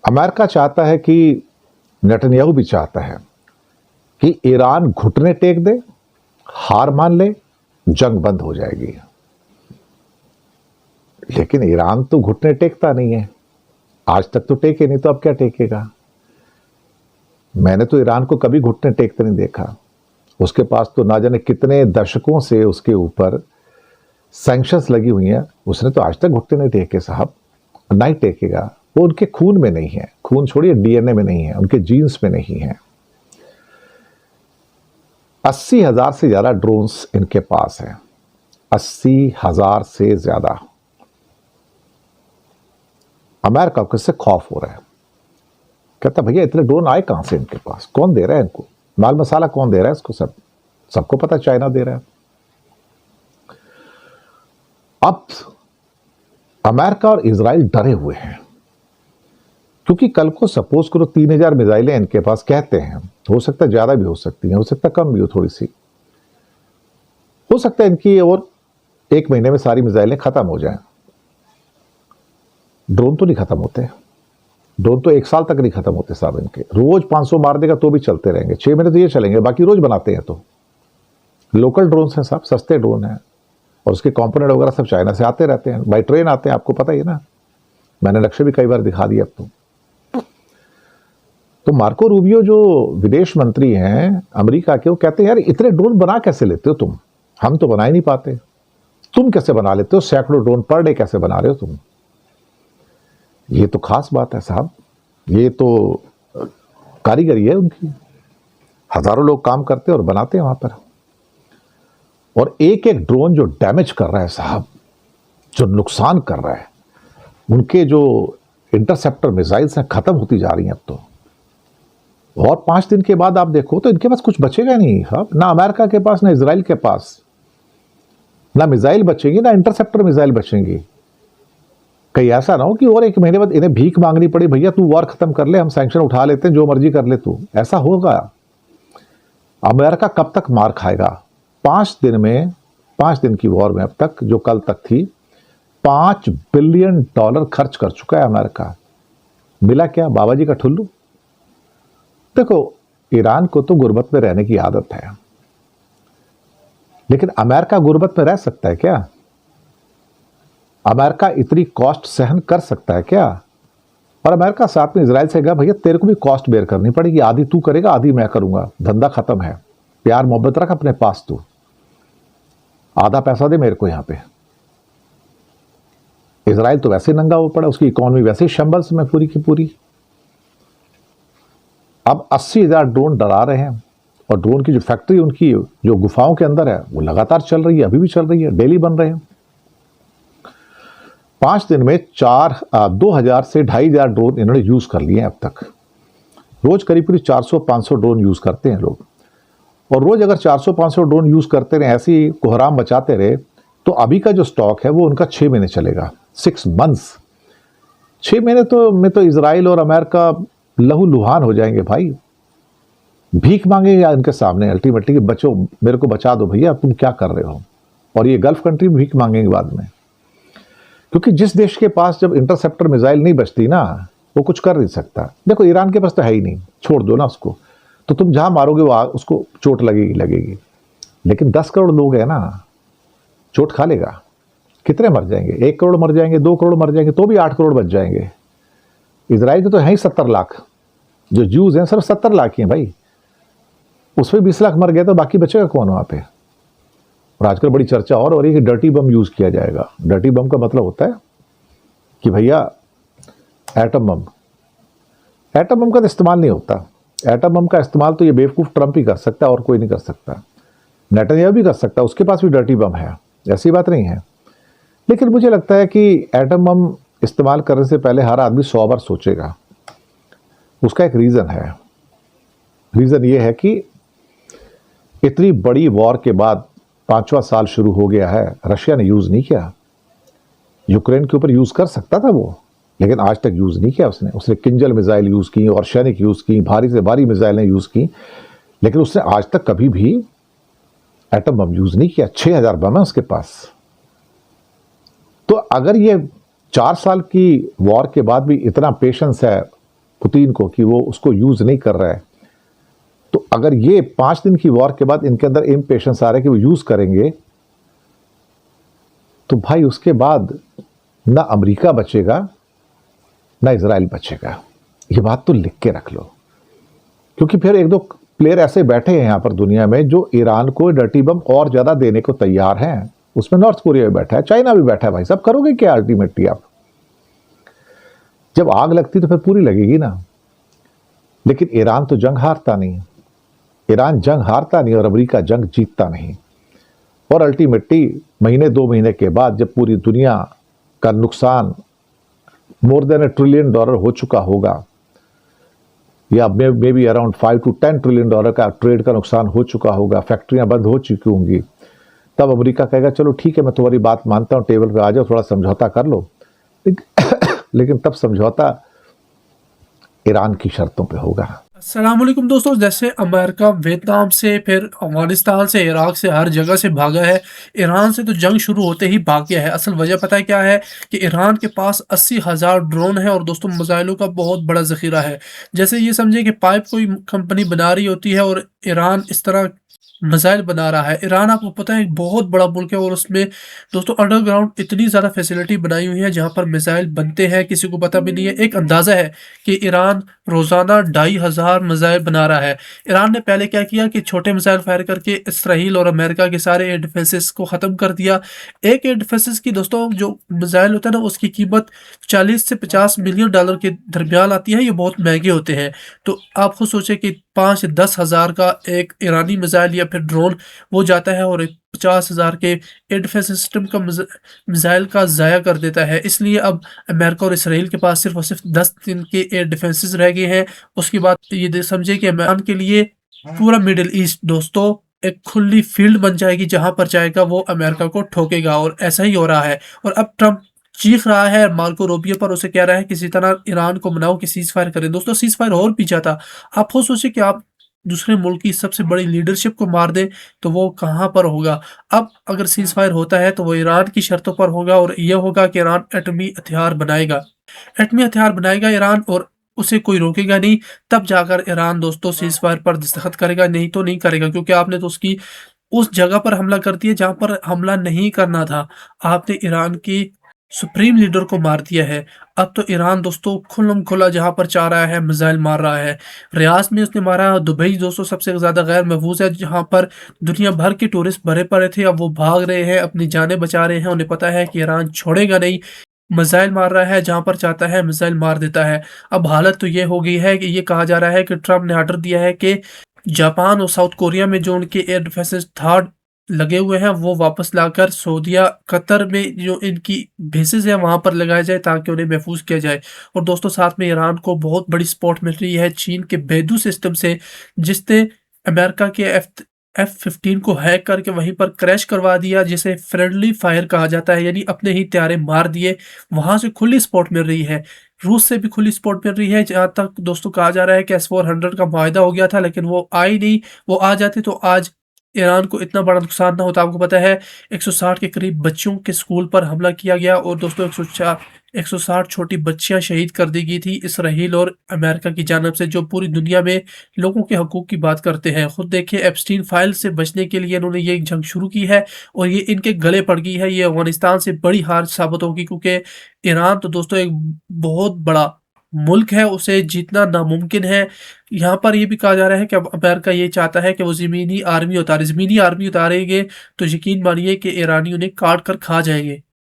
America चाहता है कि नेतन्याहू भी चाहता है कि ईरान घुटने टेक दे, हार मान ले, जंग बंद हो जाएगी। लेकिन ईरान तो घुटने टेकता नहीं है, आज तक तो टेके नहीं, तो अब क्या टेकेगा। मैंने तो ईरान को कभी घुटने टेकते नहीं देखा। उसके पास तो ना जाने कितने दशकों से उसके ऊपर सैंक्शंस लगी हुई हैं, उसने तो आज तक घुटने नहीं टेके साहब, ना ही टेकेगा। वो उनके खून में नहीं है, खून छोड़िए डीएनए में नहीं है, उनके जीन्स में नहीं है। 80,000 से ज्यादा ड्रोन्स इनके पास हैं, 80,000 से ज्यादा। अमेरिका को इससे खौफ हो रहा है, कहता भैया इतने ड्रोन आए कहां से इनके पास, कौन दे रहा है इनको, माल मसाला कौन दे रहा है इसको, सबको पता चाइना दे रहा है। अब अमेरिका और इजराइल डरे हुए हैं, क्योंकि कल को सपोज करो 3,000 मिसाइलें इनके पास, कहते हैं, हो सकता है ज्यादा भी हो सकती हैं, हो सकता है कम भी हो, थोड़ी सी हो सकता है इनकी, और 1 महीने में सारी मिसाइलें खत्म हो जाएं। ड्रोन तो नहीं खत्म होते, ड्रोन तो 1 साल तक नहीं खत्म होते साहब इनके। रोज 500 मार देगा तो भी चलते रहेंगे, 6 महीने तो ये चलेंगे, बाकी रोज बनाते हैं। तो लोकल ड्रोन हैं साहब, सस्ते ड्रोन हैं, और उसके कंपोनेंट वगैरह सब चाइना से आते रहते हैं, बाई ट्रेन आते हैं, आपको पता ही है ना, मैंने नक्शे भी कई बार दिखा दिए अब तो मार्को रूबियो जो विदेश मंत्री हैं अमेरिका के, वो कहते हैं यार इतने ड्रोन बना कैसे लेते हो तुम, हम तो बना ही नहीं पाते, तुम कैसे बना लेते हो, सैकड़ों ड्रोन पर डे कैसे बना रहे हो तुम। ये तो खास बात है साहब, ये तो कारीगरी है उनकी, हजारों लोग काम करते हैं और बनाते हैं वहां पर। और एक एक ड्रोन जो डैमेज कर रहा है साहब, जो नुकसान कर रहा है, उनके जो इंटरसेप्टर मिसाइल्स हैं खत्म होती जा रही हैं अब तो। और 5 दिन के बाद आप देखो तो इनके पास कुछ बचेगा नहीं साहब, ना अमेरिका के पास, ना इजराइल के पास, ना मिसाइल बचेंगी, ना इंटरसेप्टर मिसाइल बचेंगी। कहीं ऐसा ना हो कि और 1 महीने बाद इन्हें भीख मांगनी पड़ी, भैया तू वॉर खत्म कर ले, हम सैंक्शन उठा लेते हैं, जो मर्जी कर ले तू, ऐसा होगा। अमेरिका कब तक मार खाएगा। 5 दिन में, 5 दिन की वॉर में अब तक, जो कल तक थी, $5 बिलियन खर्च कर चुका है अमेरिका। मिला क्या, बाबा जी का ठुल्लू। देखो ईरान को तो गुर्बत में रहने की आदत है, लेकिन अमेरिका गुर्बत में रह सकता है क्या, अमेरिका इतनी कॉस्ट सहन कर सकता है क्या। और अमेरिका साथ में इजराइल से कहा भैया तेरे को भी कॉस्ट बेयर करनी पड़ेगी, आधी तू करेगा आधी मैं करूंगा, धंधा खत्म है, प्यार मोहब्बत रख अपने पास, तू आधा पैसा दे मेरे को यहां पे। इजराइल तो वैसे नंगा हो पड़ा, उसकी इकोनॉमी वैसे ही शंबल्स में पूरी की पूरी। अब 80,000 ड्रोन डरा रहे हैं, और ड्रोन की जो फैक्ट्री उनकी जो गुफाओं के अंदर है वो लगातार चल रही है, अभी भी चल रही है, डेली बन रहे हैं। 5 दिन में 2,000 से 2,500 ड्रोन इन्होंने यूज कर लिए हैं अब तक। रोज करीब 400-500 ड्रोन यूज करते हैं लोग, और रोज अगर 400-500 ड्रोन यूज करते रहे, ऐसी कोहराम बचाते रहे, तो अभी का जो स्टॉक है वो उनका 6 महीने चलेगा, 6 मंथ्स। 6 महीने में तो इजराइल और अमेरिका लहू लुहान हो जाएंगे भाई, भीख मांगेंगे इनके सामने अल्टीमेटली कि बचो, मेरे को बचा दो भैया, तुम क्या कर रहे हो। और ये गल्फ कंट्री भीख मांगेंगे बाद में, क्योंकि जिस देश के पास जब इंटरसेप्टर मिसाइल नहीं बचती ना, वो कुछ कर नहीं सकता। देखो ईरान के पास तो है ही नहीं, छोड़ दो ना उसको, तो तुम जहां मारोगे वो उसको चोट लगेगी। लेकिन 10 करोड़ लोग हैं ना, चोट खा लेगा। कितने मर जाएंगे, 1 करोड़ मर जाएंगे, 2 करोड़ मर जाएंगे, तो भी 8 करोड़ बच जाएंगे। इजराइल के तो है ही 70 लाख, जो ज्यूज हैं सिर्फ 70 लाख ही हैं भाई, उसमें 20 लाख मर गए, तो बाकी बचेगा कौन वहां पे। और आजकल बड़ी चर्चा और हो रही है कि डर्टी बम यूज किया जाएगा। डर्टी बम का मतलब होता है कि भैया एटम बम, एटम बम का तो इस्तेमाल नहीं होता। एटम बम का इस्तेमाल तो ये बेवकूफ ट्रंप ही कर सकता है, और कोई नहीं कर सकता। नेतन्याहू भी कर सकता है, उसके पास भी डर्टी बम है, ऐसी बात नहीं है। लेकिन मुझे लगता है कि एटम बम इस्तेमाल करने से पहले हर आदमी 100 बार सोचेगा। उसका एक रीजन है, रीजन ये है कि इतनी बड़ी वॉर के बाद 5वां साल शुरू हो गया है, रशिया ने यूज नहीं किया। यूक्रेन के ऊपर यूज कर सकता था वो, लेकिन आज तक यूज नहीं किया उसने किंजल मिसाइल यूज की, और सैनिक यूज की, भारी से भारी मिसाइलें यूज की, लेकिन उसने आज तक कभी भी एटम बम यूज नहीं किया। 6,000 बम है उसके पास। तो अगर ये 4 साल की वॉर के बाद भी इतना पेशेंस है पुतिन को कि वो उसको यूज़ नहीं कर रहा है, तो अगर ये 5 दिन की वॉर के बाद इनके अंदर इम्पेशंस आ रहा है कि वो यूज़ करेंगे, तो भाई उसके बाद ना अमेरिका बचेगा ना इजराइल बचेगा। ये बात तो लिख के रख लो, क्योंकि फिर एक दो प्लेयर ऐसे बैठे हैं यहाँ पर दुनिया में जो ईरान को डर्टी बम और ज़्यादा देने को तैयार हैं। उसमें नॉर्थ कोरिया भी बैठा है, चाइना भी बैठा है। भाई सब करोगे क्या अल्टीमेटली आप? जब आग लगती तो फिर पूरी लगेगी ना। लेकिन ईरान तो जंग हारता नहीं, ईरान जंग हारता नहीं और अमेरिका जंग जीतता नहीं। और अल्टीमेटली महीने 2 महीने के बाद जब पूरी दुनिया का नुकसान मोर देन $1 ट्रिलियन हो चुका होगा, या may be around 5 to 10 trillion dollar का ट्रेड का नुकसान हो चुका होगा, फैक्ट्रियां बंद हो चुकी होंगी, तब अमेरिका कहेगा चलो ठीक है मैं तुम्हारी बात मानता हूँ, टेबल पे आ जाओ, थोड़ा समझौता कर लो। लेकिन तब समझौता ईरान की शर्तों पे होगा। अस्सलाम वालेकुम दोस्तों, जैसे अमेरिका वियतनाम से, फिर अफगानिस्तान से, इराक से, हर जगह से भागा है। ईरान से तो जंग शुरू होते ही भाग गया है। असल वजह पता है क्या है कि ईरान के पास 80,000 ड्रोन है और दोस्तों मिसाइलों का बहुत बड़ा ज़ख़ीरा है। जैसे ये समझे कि पाइप कोई कंपनी बना रही होती है और ईरान इस तरह मिसाइल बना रहा है। ईरान आपको पता है एक बहुत बड़ा मुल्क है और उसमें दोस्तों अंडरग्राउंड इतनी ज़्यादा फैसिलिटी बनाई हुई है जहाँ पर मिसाइल बनते हैं, किसी को पता भी नहीं है। एक अंदाज़ा है कि ईरान रोज़ाना 2,500 मिसाइल बना रहा है। ईरान ने पहले क्या किया कि छोटे मिसाइल फायर करके इसराइल और अमेरिका के सारे एयर डिफेंसेस को ख़त्म कर दिया। एक एयर डिफेंसेस की दोस्तों जो मिसाइल होता है ना, उसकी कीमत 40 से 50 मिलियन डॉलर के दरमियान आती है। ये बहुत महंगे होते हैं। तो आप खुद सोचें कि 5 से 10 हज़ार का एक ईरानी मिसाइल या फिर ड्रोन वो जाता है और 50,000 के एयर डिफेंस सिस्टम का मिसाइल का ज़ाया कर देता है। इसलिए अब अमेरिका और इसराइल के पास सिर्फ और सिर्फ 10 दिन के एयर डिफेंसेस रह गए हैं। उसके बाद ये समझे कि अमेरिका के लिए पूरा मिडिल ईस्ट दोस्तों एक खुली फील्ड बन जाएगी, जहां पर जाएगा वो अमेरिका को ठोकेगा। और ऐसा ही हो रहा है। और अब ट्रंप चीख रहा है मार्को रूबियो पर, उसे कह रहा है किसी तरह ईरान को मनाओ कि सीज फायर करें। दोस्तों सीज फायर और भी जाता। आप खुद सोचिए कि आप दूसरे मुल्क की सबसे बड़ी लीडरशिप को मार दे तो वो कहाँ पर होगा। अब अगर सीज फायर होता है तो वो ईरान की शर्तों पर होगा और यह होगा कि ईरान एटमी हथियार बनाएगा। एटमी हथियार बनाएगा ईरान और उसे कोई रोकेगा नहीं। तब जाकर ईरान दोस्तों सीज फायर पर दस्तखत करेगा, नहीं तो नहीं करेगा। क्योंकि आपने तो उसकी उस जगह पर हमला कर दिया जहां पर हमला नहीं करना था। आपने ईरान की सुप्रीम लीडर को मार दिया है। अब तो ईरान दोस्तों खुल्लम खुला जहां पर चाह रहा है मिसाइल मार रहा है। रियाज में उसने मारा। दुबई दोस्तों सबसे ज्यादा गैर महफूज है, जहां पर दुनिया भर के टूरिस्ट भरे पड़े थे। अब वो भाग रहे हैं, अपनी जानें बचा रहे हैं। उन्हें पता है कि ईरान छोड़ेगा नहीं, मिसाइल मार रहा है, जहां पर चाहता है मिसाइल मार देता है। अब हालत तो ये हो गई है कि ये कहा जा रहा है कि ट्रम्प ने ऑर्डर दिया है कि जापान और साउथ कोरिया में जो उनके एयर डिफेंसेस थर्ड लगे हुए हैं वो वापस लाकर सऊदीया कतर में जो इनकी बेसिस है वहां पर लगाया जाए, ताकि उन्हें महफूज किया जाए। और दोस्तों साथ में ईरान को बहुत बड़ी सपोर्ट मिल रही है चीन के बेदू सिस्टम से, जिसने अमेरिका के F-15 को हैक करके वहीं पर क्रैश करवा दिया, जिसे फ्रेंडली फायर कहा जाता है, यानी अपने ही त्यारे मार दिए। वहां से खुली सपोर्ट मिल रही है। रूस से भी खुली सपोर्ट मिल रही है। जहां तक दोस्तों कहा जा रहा है कि S-400 का माहिदा हो गया था, लेकिन वो आई नहीं। वो आ जाती तो आज ईरान को इतना बड़ा नुकसान ना होता। आपको पता है 160 के करीब बच्चों के स्कूल पर हमला किया गया और दोस्तों 160 छोटी बच्चियां शहीद कर दी गई थी इसराइल और अमेरिका की जानब से, जो पूरी दुनिया में लोगों के हकूक की बात करते हैं। खुद देखिए एप्स्टीन फाइल से बचने के लिए इन्होंने ये जंग शुरू की है और ये इनके गले पड़ गई है। ये अफगानिस्तान से बड़ी हार साबित होगी, क्योंकि ईरान तो दोस्तों एक बहुत बड़ा मुल्क है, उसे जीतना नामुमकिन है। यहाँ पर ये भी कहा जा रहा है कि अब अमेरिका ये चाहता है कि वो ज़मीनी आर्मी उतारे। ज़मीनी आर्मी उतारेंगे तो यकीन मानिए कि ईरानी उन्हें काट कर खा जाएंगे।